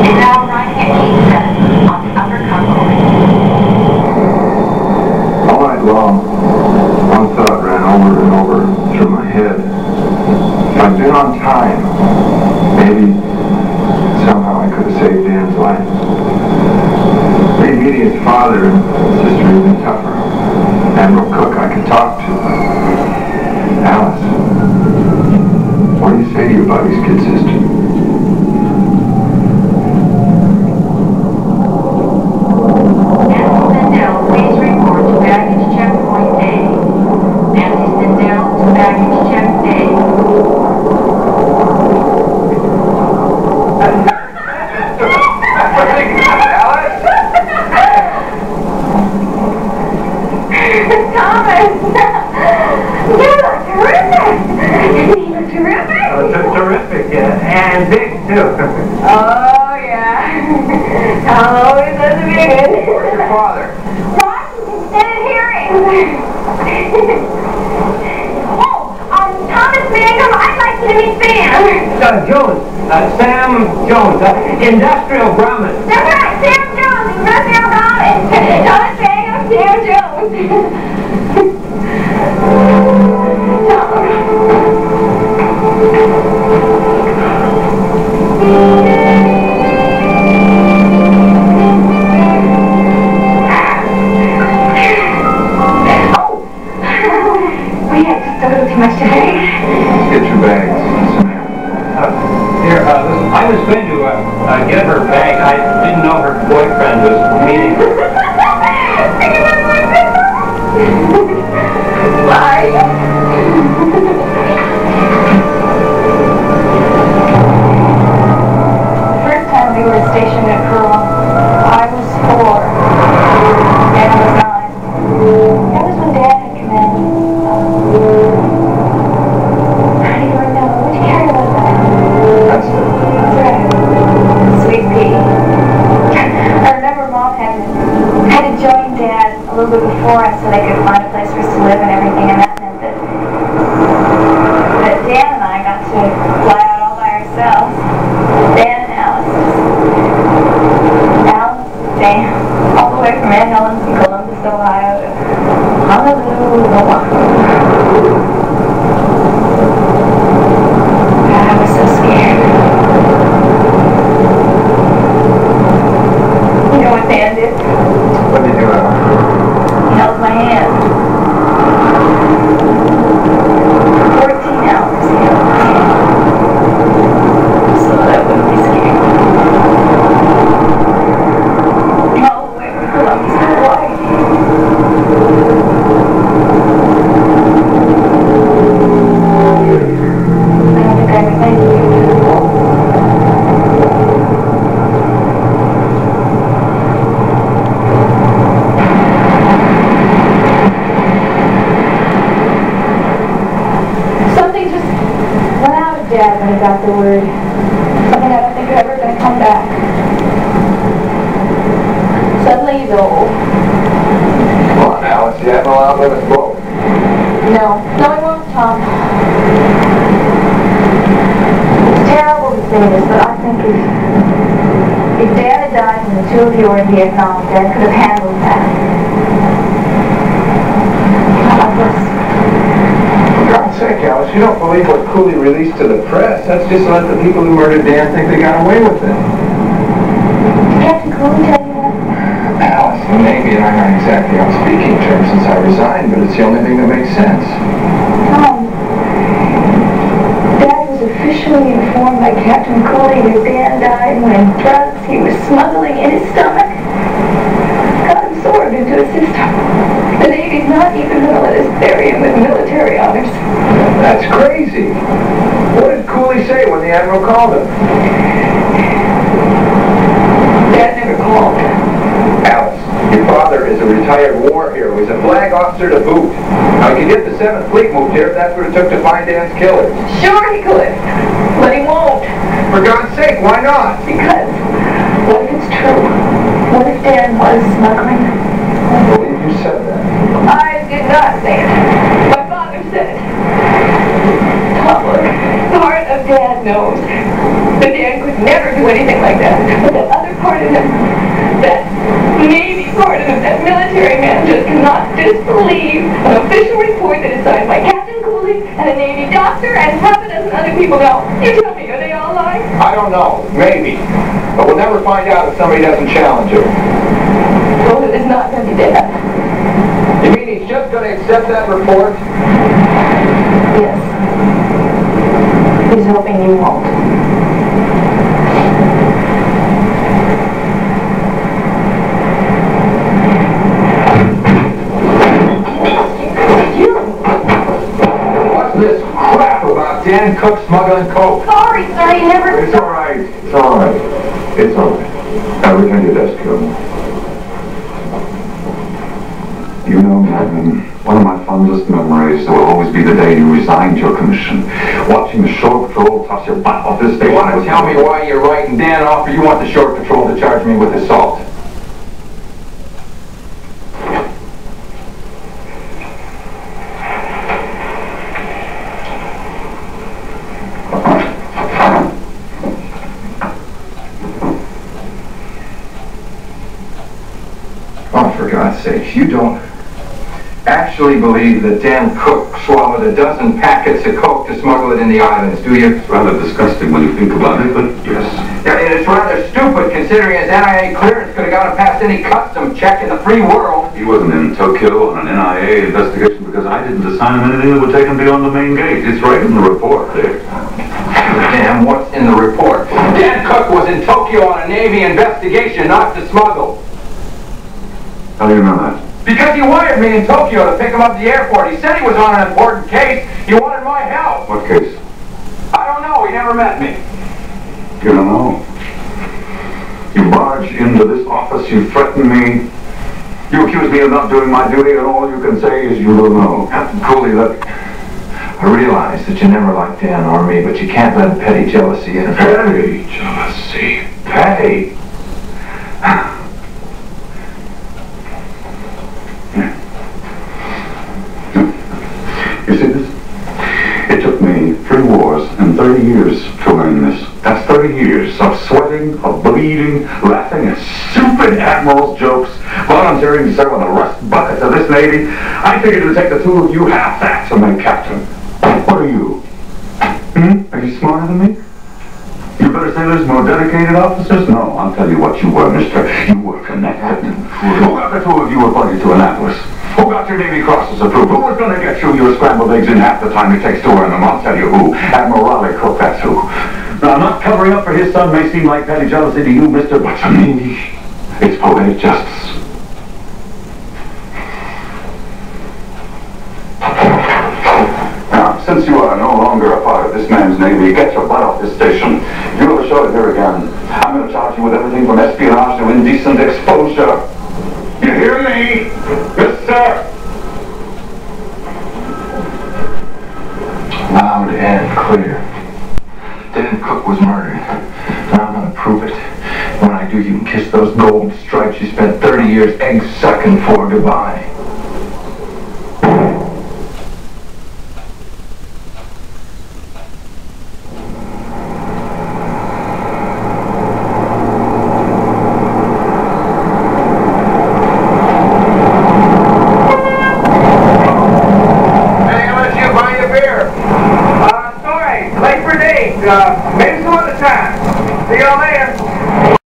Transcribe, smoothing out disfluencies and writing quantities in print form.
is now right-hand key set on the upper console. All night long, one thought ran over and over through my head. If I'd been on time, maybe somehow I could have saved Dan's life. Maybe meeting his father and sister even tougher. Admiral Cook I could talk to. Alice, what do you say to your buddy's kid sister? Nancy Sindel, please report to baggage checkpoint A. Nancy Sindel to baggage check A. Thomas! You look terrific! You look terrific! Terrific, yeah. And big, too. Oh, yeah. Always does a big one. Where's your father? Washington hearing. Thomas Mangum, I'd like you to meet Sam. Jones. Sam Jones. Industrial Brahmin. That's right, Sam Jones, Industrial Brahmin. Thomas Mangum, Sam Jones. We had just a little too much to drink. Get your bags, Here, listen, I was going to get her bag. I didn't know her boyfriend was meeting her. Bye. First time we were stationed at Pearl, I was 4, and I was 9. That was when Dad had come in. How do you know? Which carrier was that? That's it. That's right. Sweet pea. I remember Mom had to join Dad a little bit before us so they could find a place for us to live and everything, and that meant that Dan and I got to fly out all by ourselves. Dan and Alice. Alice, Dan, all the way from Aunt Helen's in Columbus, Ohio to Honolulu, Hawaii. God, I was so scared. You know what Dan did? What did you do, Alice? He held my hand. 14 hours he held my hand. So that I wouldn't be scared. All the way from Columbus to Hawaii. I don't think I ever thanked you. Something just went out of Dad when he got the word. Something I don't think is ever going to come back. Suddenly he's old. Come on, Alice, the Admiral outlive us both. No, he won't, Tom. It's terrible to say this, but I think if Dad had died when the two of you were in Vietnam, Dad could have handled that. Not like this. For God's sake, Alice, you don't believe what Cooley released to the press. That's just to let the people who murdered Dan think they got away with it. Did Captain Cooley tell you that? Alice, maybe I'm not exactly on speaking terms since I resigned, but it's the only thing that makes sense. Tom, Dad was officially informed by Captain Cooley that Dan died when drugs he was smuggling in his stomach got absorbed into his system. The Navy's not even going to let us bury him with military honors. That's crazy. What did Cooley say when the Admiral called him? Dad never called. Alice, your father is a retired war hero. He's a flag officer to boot. Now, he could get the 7th Fleet moved here if that's what it took to find Dan's killers. Sure he could, but he won't. For God's sake, why not? Because, what if it's true? What if Dan was smuggling? I believe you said that. I did not say it. My father said it. Tom, look, part of Dad knows But Dan could never do anything like that. But that other part of him, that Navy part of him, that military man just cannot disbelieve an official report that is signed by Captain Cooley and a Navy doctor and half a dozen other people. Now, you tell me, are they all lying? I don't know. Maybe. But we'll never find out if somebody doesn't challenge it. Well, it is not going to be Dad. You mean he's just going to accept that report? Yes. He's hoping you won't. What's this crap about Dan Cook smuggling coke? Sorry, sir, you never... It's all right. It's all right. It's all right. Now return to your desk, Gilmore. You know, Magnum, one of my fondest memories will always be the day you resigned your commission. Watching the shore patrol toss your butt off this station. You want to tell me why you're writing Dan off, or you want the shore patrol to charge me with assault? Oh, for God's sake, you don't actually believe that Dan Cook swallowed a dozen packets of coke to smuggle it in the islands, do you? It's rather disgusting when you think about it, but yes. Yeah, and it's rather stupid considering his NIA clearance could have gone past any custom check in the free world. He wasn't in Tokyo on an NIA investigation because I didn't assign him anything that would take him beyond the main gate. It's right in the report there. Damn, what's in the report? Dan Cook was in Tokyo on a Navy investigation, not to smuggle. How do you know that? Because he wired me in Tokyo to pick him up at the airport. He said he was on an important case. He wanted my help. What case? I don't know. He never met me. You don't know. You barge into this office, you threaten me, you accuse me of not doing my duty, and all you can say is you don't know. Captain Cooley, look, I realize that you never liked Dan or me, but you can't let petty jealousy interfere. Petty jealousy. Petty? You see this? It took me 3 wars and 30 years to learn this. That's 30 years of sweating, of bleeding, laughing at stupid admiral's jokes, volunteering to serve on the rust buckets of this Navy. I figured it would take the 2 of you half that to make captain. What are you? Are you smarter than me? You better say there's more dedicated officers? No, I'll tell you what you were, mister. You were connected. Who got the 2 of you appointed to Annapolis? Who got your Navy crosses approved? Who was going to get you your scrambled eggs in half the time it takes to earn them? I'll tell you who. Admiral Raleigh Cook, that's who. Now, not covering up for his son may seem like petty jealousy to you, mister, but to me, it's poetic justice. Now, since you are no longer a part of this man's Navy, get your butt off this station. If you ever show it here again, I'm going to charge you with everything from espionage to indecent exposure. You hear me? Mister? Loud and clear. Dan Cook was murdered. And I'm going to prove it. When I do, you can kiss those gold stripes you spent 30 years egg-sucking for goodbye. Sorry, late for date. Maybe some other time. See y'all later.